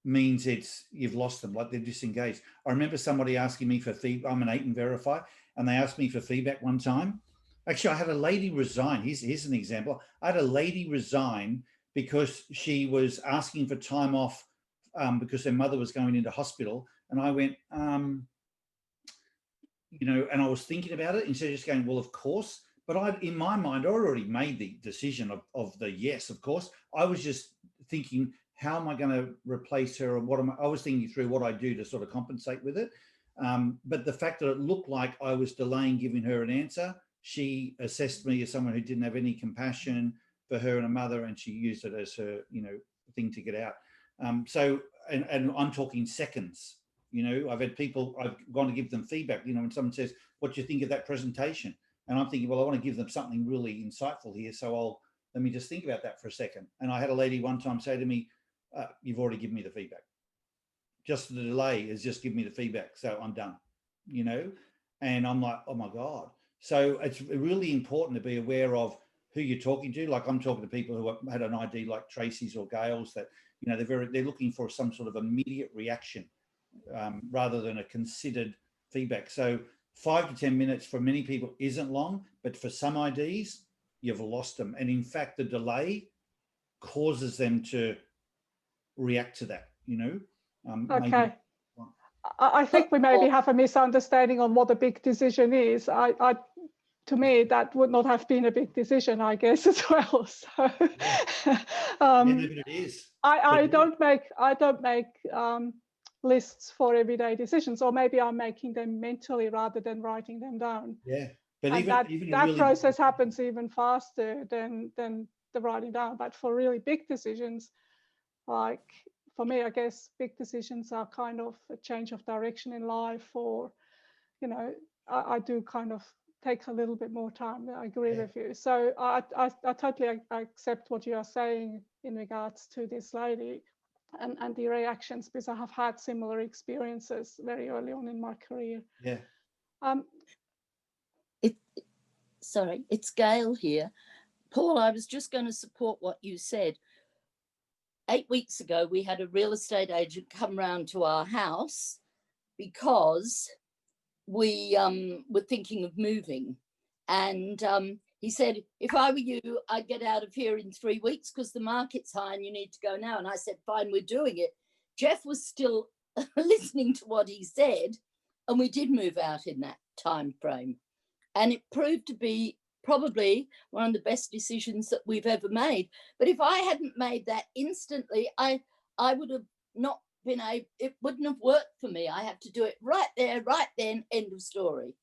means you've lost them, like they're disengaged. I remember somebody asking me for feedback. I'm an 8 in verify, and they asked me for feedback one time. Actually, I had a lady resign. Here's an example. I had a lady resign because she was asking for time off because her mother was going into hospital. And I went, you know, and I was thinking about it instead of just going, well, of course. But in my mind, I already made the decision of the yes, of course. I was just thinking, how am I going to replace her? Or I was thinking through what I do to sort of compensate with it. But the fact that it looked like I was delaying giving her an answer, she assessed me as someone who didn't have any compassion for her and her mother, and she used it as her, you know, thing to get out. So I'm talking seconds. You know, I've had people, I've gone to give them feedback, you know, when someone says, what do you think of that presentation? And I'm thinking, well, I want to give them something really insightful here. So let me just think about that for a second. And I had a lady one time say to me, you've already given me the feedback. Just the delay is just giving me the feedback. So I'm done. you know, and I'm like, oh my God. So it's really important to be aware of who you're talking to. Like I'm talking to people who have had an ID like Tracy's or Gail's that, you know, they're looking for some sort of immediate reaction rather than a considered feedback. So 5 to 10 minutes for many people isn't long, but for some IDs, you've lost them. And in fact, the delay causes them to react to that, you know. Okay. I think we maybe have a misunderstanding on what a big decision is. To me, that would not have been a big decision, I guess, as well. So, but it is. I don't make lists for everyday decisions, or maybe I'm making them mentally rather than writing them down. Yeah, but and that really process happens even faster than the writing down. But for really big decisions, like for me, I guess big decisions are kind of a change of direction in life, or, you know, I do kind of take a little bit more time. I agree with you. So I totally accept what you are saying in regards to this lady and the reactions, because I have had similar experiences very early on in my career. Yeah. Sorry, it's Gail here. Paul, I was just going to support what you said. 8 weeks ago, we had a real estate agent come round to our house because we were thinking of moving. And he said, if I were you, I'd get out of here in 3 weeks because the market's high and you need to go now. And I said, fine, we're doing it. Jeff was still listening to what he said, and we did move out in that time frame. And it proved to be probably one of the best decisions that we've ever made. But if I hadn't made that instantly, I would have not been able, it wouldn't have worked for me. I have to do it right there, right then, end of story.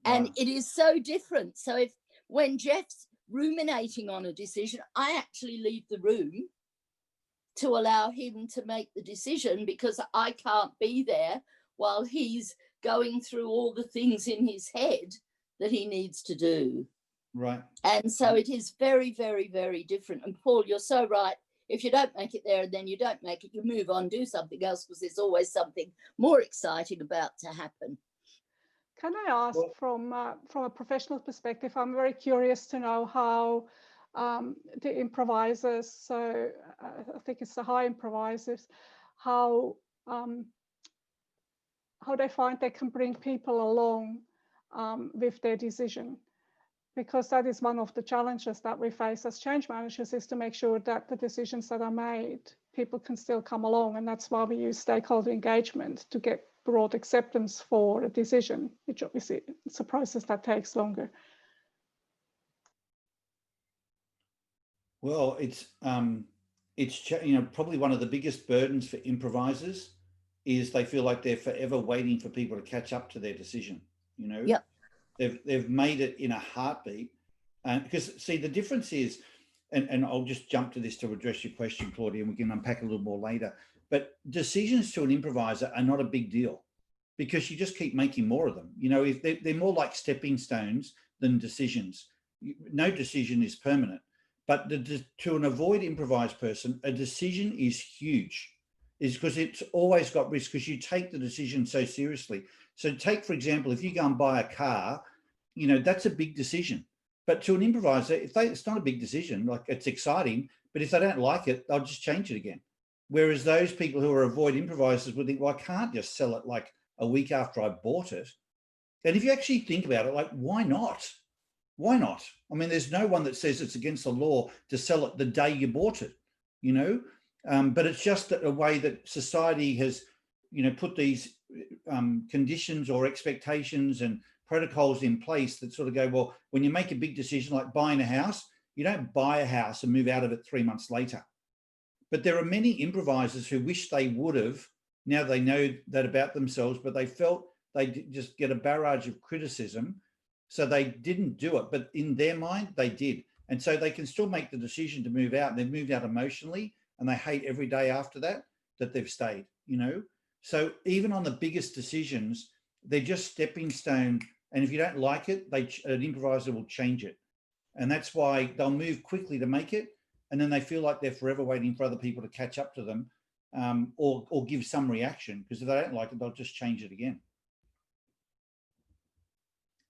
Wow. And it is so different. So when Jeff's ruminating on a decision, I actually leave the room to allow him to make the decision, because I can't be there while he's going through all the things in his head that he needs to do. Right. And so it is very, very, very different. And Paul, you're so right. If you don't make it there and then you don't make it, you move on, do something else, because there's always something more exciting about to happen. Can I ask, from a professional perspective, I'm very curious to know how the improvisers, so I think it's the high improvisers, how they find they can bring people along with their decision. Because that is one of the challenges that we face as change managers, is to make sure that the decisions that are made, people can still come along. And that's why we use stakeholder engagement to get broad acceptance for a decision, which obviously it's a process that takes longer. Well, it's you know, probably one of the biggest burdens for improvisers is they feel like they're forever waiting for people to catch up to their decision. You know. Yep. They've made it in a heartbeat, because see, the difference is, and I'll just jump to this to address your question, Claudia, and we can unpack a little more later. But decisions to an improviser are not a big deal, because you just keep making more of them. You know, if they're more like stepping stones than decisions. No decision is permanent, but to an avoid improvised person, a decision is huge. Is because it's always got risk, because you take the decision so seriously. So take, for example, if you go and buy a car, you know, that's a big decision. But to an improviser, it's not a big decision, like it's exciting, but if they don't like it, they'll just change it again. Whereas those people who are avoid improvisers would think, well, I can't just sell it like a week after I bought it. And if you actually think about it, like, why not? Why not? I mean, there's no one that says it's against the law to sell it the day you bought it, you know? But it's just a way that society has, you know, put these conditions or expectations and protocols in place that sort of go, well, when you make a big decision like buying a house, you don't buy a house and move out of it 3 months later. But there are many improvisers who wish they would have, now they know that about themselves, but they felt they just get a barrage of criticism, so they didn't do it. But in their mind, they did. And so they can still make the decision to move out. They've moved out emotionally, and they hate every day after that they've stayed, you know? So even on the biggest decisions, they're just stepping stone. And if you don't like it, an improviser will change it. And that's why they'll move quickly to make it. And then they feel like they're forever waiting for other people to catch up to them, or give some reaction, because if they don't like it, they'll just change it again.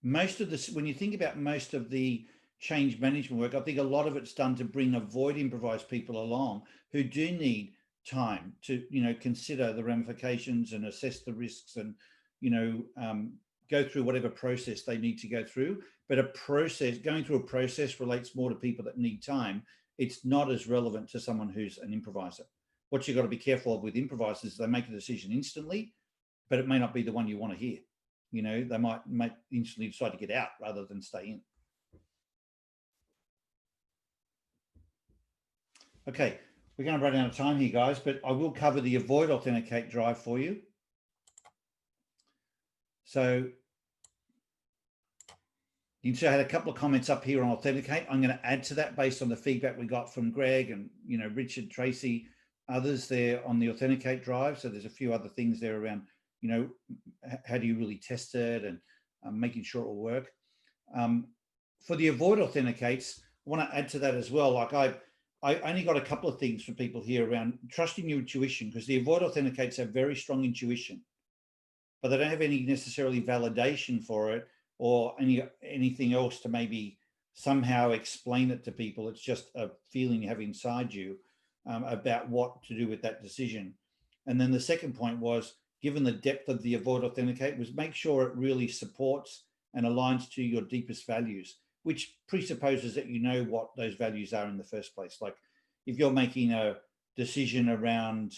most of this, when you think about most of the change management work, I think a lot of it's done to bring avoid improvised people along who do need time to, consider the ramifications and assess the risks and, go through whatever process they need to go through. But going through a process relates more to people that need time. It's not as relevant to someone who's an improviser. What you've got to be careful of with improvisers is they make a decision instantly, but it may not be the one you want to hear. They might instantly decide to get out rather than stay in. Okay, we're going to run out of time here, guys, but I will cover the avoid authenticate drive for you. So you can see I had a couple of comments up here on authenticate. I'm going to add to that based on the feedback we got from Greg and, Richard, Tracy, others there on the authenticate drive. So there's a few other things there around, how do you really test it and making sure it will work. For the avoid authenticates, I want to add to that as well. Like I only got a couple of things from people here around trusting your intuition, because the avoid authenticates have very strong intuition, but they don't have any necessarily validation for it or anything else to maybe somehow explain it to people. It's just a feeling you have inside you about what to do with that decision. And then the second point was, given the depth of the avoid authenticate, was make sure it really supports and aligns to your deepest values, which presupposes that you know what those values are in the first place. Like if you're making a decision around,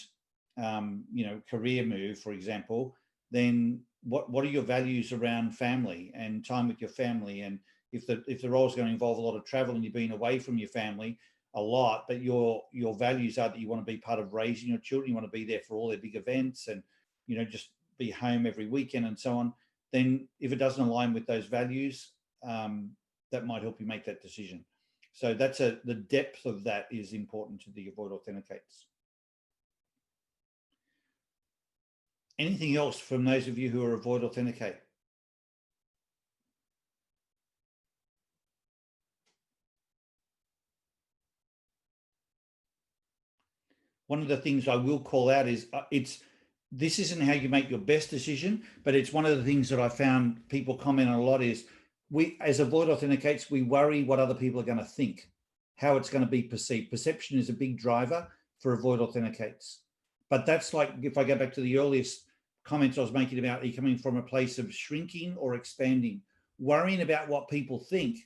career move, for example, then what are your values around family and time with your family? And if the role is going to involve a lot of travel and you're being away from your family a lot, but your values are that you want to be part of raising your children, you want to be there for all their big events and, just be home every weekend and so on, then if it doesn't align with those values, that might help you make that decision. So that's the depth of that is important to the avoid authenticates. Anything else from those of you who are avoid authenticate? One of the things I will call out is this isn't how you make your best decision, but it's one of the things that I found people comment on a lot is we, as avoid authenticates, we worry what other people are going to think, how it's going to be perceived. Perception is a big driver for avoid authenticates. But that's like, if I go back to the earliest comments I was making about, are you coming from a place of shrinking or expanding? Worrying about what people think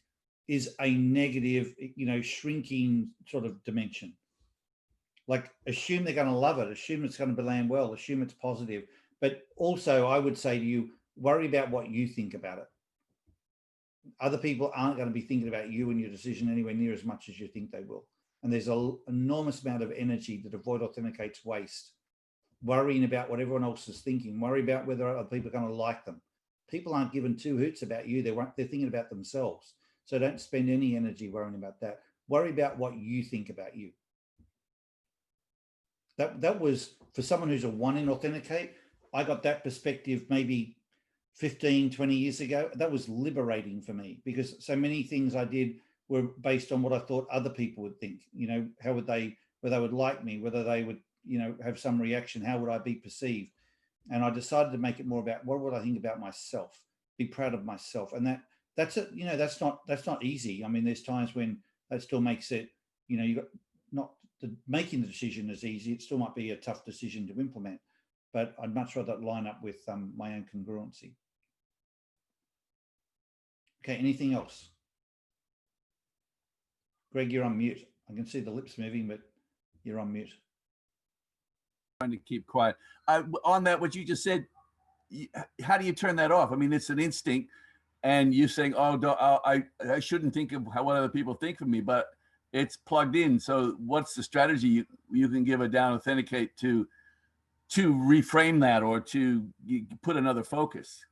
is a negative, shrinking sort of dimension. Like assume they're going to love it, assume it's going to land well, assume it's positive. But also I would say to you, worry about what you think about it. Other people aren't going to be thinking about you and your decision anywhere near as much as you think they will. And there's an enormous amount of energy that avoid authenticates waste. Worrying about what everyone else is thinking, worry about whether other people are going to like them. People aren't giving two hoots about you. They're thinking about themselves. So don't spend any energy worrying about that. Worry about what you think about you. That was, for someone who's a 1 in authenticate, I got that perspective maybe 15, 20 years ago. That was liberating for me because so many things I did were based on what I thought other people would think, how would they, whether they would like me, whether they would, have some reaction, how would I be perceived? And I decided to make it more about what would I think about myself, be proud of myself. And that's it, that's not easy. I mean, there's times when that still makes it, you got not making the decision is easy. It still might be a tough decision to implement, but I'd much rather line up with my own congruency. Okay, anything else? Greg, you're on mute. I can see the lips moving, but you're on mute. Trying to keep quiet. On that, what you just said, how do you turn that off? I mean, it's an instinct, and you're saying, "Oh, I shouldn't think of what other people think of me," but it's plugged in. So, what's the strategy you can give a down authenticate to reframe that or to put another focus?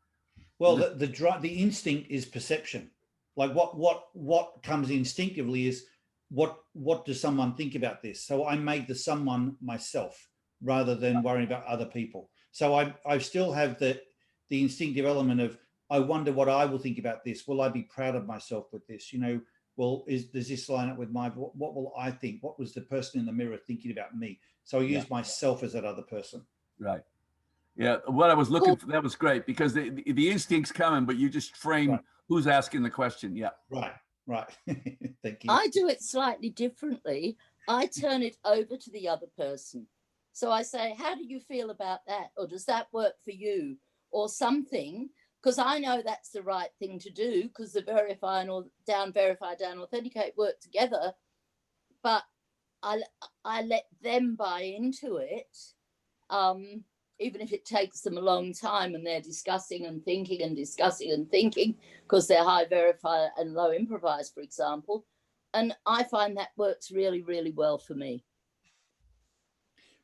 Well, the instinct is perception. Like what comes instinctively is what does someone think about this? So I made the someone myself rather than worrying about other people. So I still have the instinctive element of, I wonder what I will think about this. Will I be proud of myself with this? Well, does this line up with what will I think? What was the person in the mirror thinking about me? So I use myself as that other person. Right. Yeah. What I was looking for, that was great because the instinct's coming, but you just frame Who's asking the question? Yeah. Right. Thank you. I do it slightly differently. I turn it over to the other person. So I say, how do you feel about that? Or does that work for you? Or something, because I know that's the right thing to do, because the verify and verify, down authenticate work together. But I let them buy into it, even if it takes them a long time and they're discussing and thinking and discussing and thinking, because they're high verify and low improvise, for example. And I find that works really, really well for me.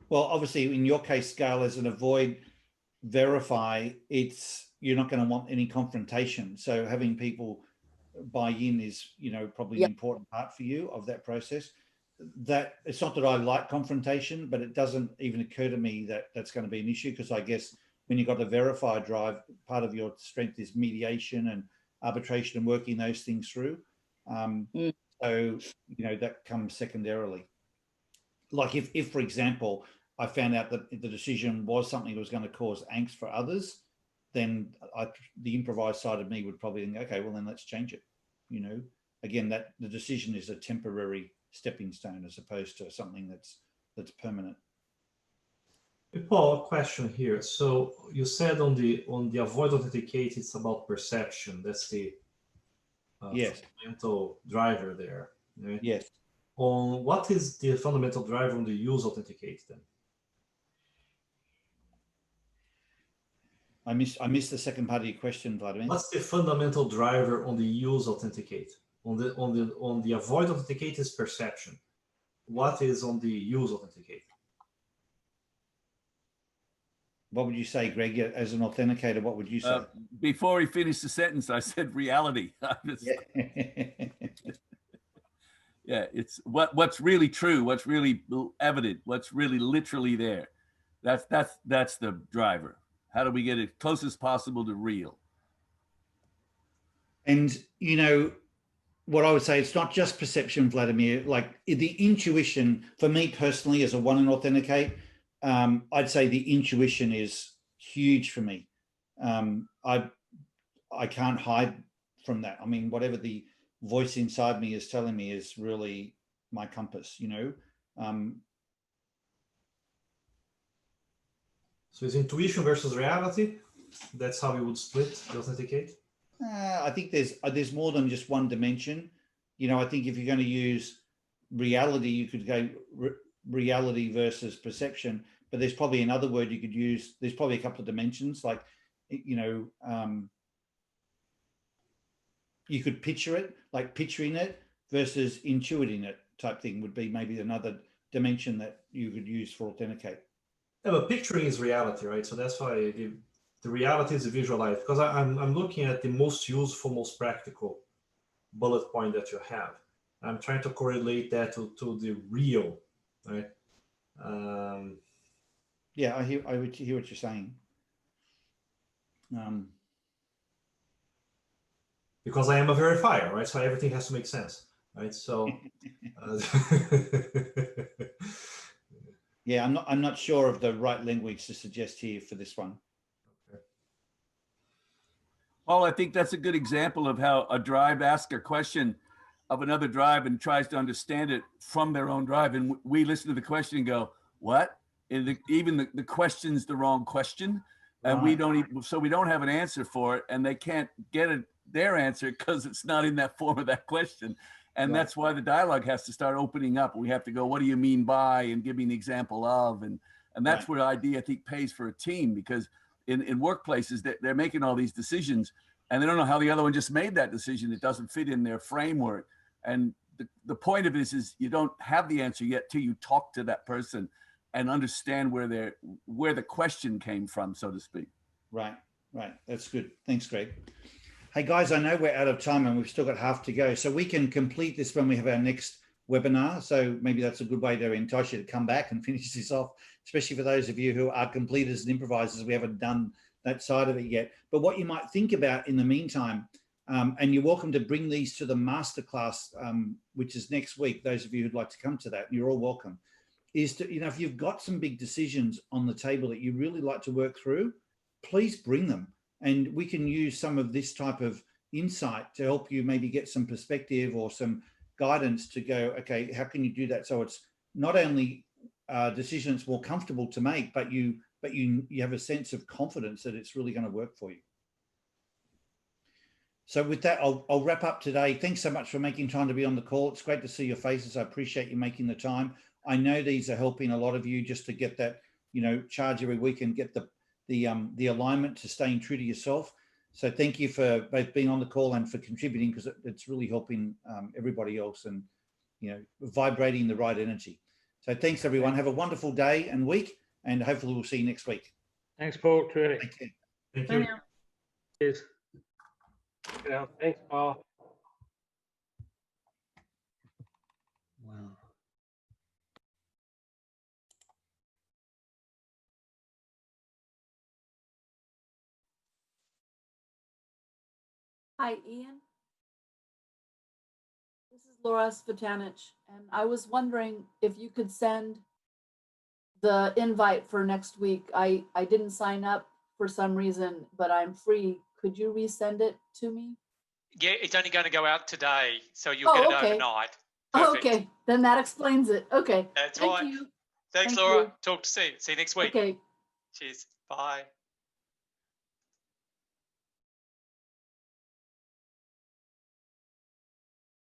Well, obviously, in your case, Gail, as an avoid verify, you're not going to want any confrontation. So having people buy in is, probably an important part for you of that process. That it's not that I like confrontation, but it doesn't even occur to me that that's going to be an issue, because I guess when you've got the verify drive, part of your strength is mediation and arbitration and working those things through. So, that comes secondarily. Like if, for example, I found out that the decision was something that was going to cause angst for others, then the improvised side of me would probably think, okay, well, then let's change it. Again, that the decision is a temporary stepping stone as opposed to something that's permanent. Hey, Paul, a question here. So you said on the avoid authenticate, it's about perception. That's the fundamental driver there. Right? Yes. On what is the fundamental driver on the use authenticate then? I missed the second part of your question, Vladimir. What's the fundamental driver on the use authenticate? On the avoid authenticate is perception. What is on the use authenticate? What would you say, Greg, as an authenticator? What would you say? Before he finished the sentence, I said reality. Yeah, it's what's really true, what's really evident, what's really literally there. That's the driver. How do we get it close as possible to real? And what I would say, it's not just perception, Vladimir. Like the intuition, for me personally, as a one and authenticate, I'd say the intuition is huge for me. I can't hide from that. I mean, whatever the voice inside me is telling me is really my compass, So is intuition versus reality? That's how you would split the authenticate? I think there's more than just one dimension. I think if you're going to use reality, you could go reality versus perception, but there's probably another word you could use. There's probably a couple of dimensions, like, you could picture it, like picturing it versus intuiting it type thing would be maybe another dimension that you could use for authenticate. Yeah, but picturing is reality, right? So that's why the reality is a visualize, because I'm looking at the most useful, most practical bullet point that you have. I'm trying to correlate that to the real, right? Yeah, I hear what you're saying. Because I am a verifier, right? So everything has to make sense, right? So. Yeah, I'm not sure of the right language to suggest here for this one. Well, I think that's a good example of how a drive asks a question of another drive and tries to understand it from their own drive. And we listen to the question and go, what? And even the question's the wrong question. And we don't have an answer for it, and they can't get their answer because it's not in that form of that question. And that's why the dialogue has to start opening up. We have to go, what do you mean by, and give me an example of, and that's where ID, I think, pays for a team, because in workplaces they're making all these decisions and they don't know how the other one just made that decision. It doesn't fit in their framework. And the point of this is you don't have the answer yet till you talk to that person and understand where the question came from, so to speak. Right. That's good. Thanks, Greg. Hey guys, I know we're out of time and we've still got half to go. So we can complete this when we have our next webinar. So maybe that's a good way to entice you to come back and finish this off, especially for those of you who are completers and improvisers. We haven't done that side of it yet. But what you might think about in the meantime, and you're welcome to bring these to the masterclass, which is next week, those of you who'd like to come to that, you're all welcome, is to, if you've got some big decisions on the table that you really like to work through, please bring them. And we can use some of this type of, insight to help you maybe get some perspective or some guidance to go, okay, how can you do that? So it's not only decisions more comfortable to make, but you have a sense of confidence that it's really going to work for you. So with that, I'll wrap up today. Thanks so much for making time to be on the call. It's great to see your faces. I appreciate you making the time. I know these are helping a lot of you just to get that, charge every week and get the alignment to staying true to yourself. So thank you for both being on the call and for contributing, because it's really helping everybody else and, vibrating the right energy. So thanks, everyone. Have a wonderful day and week, and hopefully we'll see you next week. Thanks, Paul. Terrific. Thank you. Thank you. Cheers. Thanks, Paul. Wow. Hi, Ian. This is Laura Svitanich, and I was wondering if you could send the invite for next week. I didn't sign up for some reason, but I'm free. Could you resend it to me? Yeah, it's only going to go out today, so you'll get it overnight. Perfect. Okay, then that explains it. Okay. That's Thank right. you. Thanks, Thank Laura. you. See you next week. Okay. Cheers. Bye.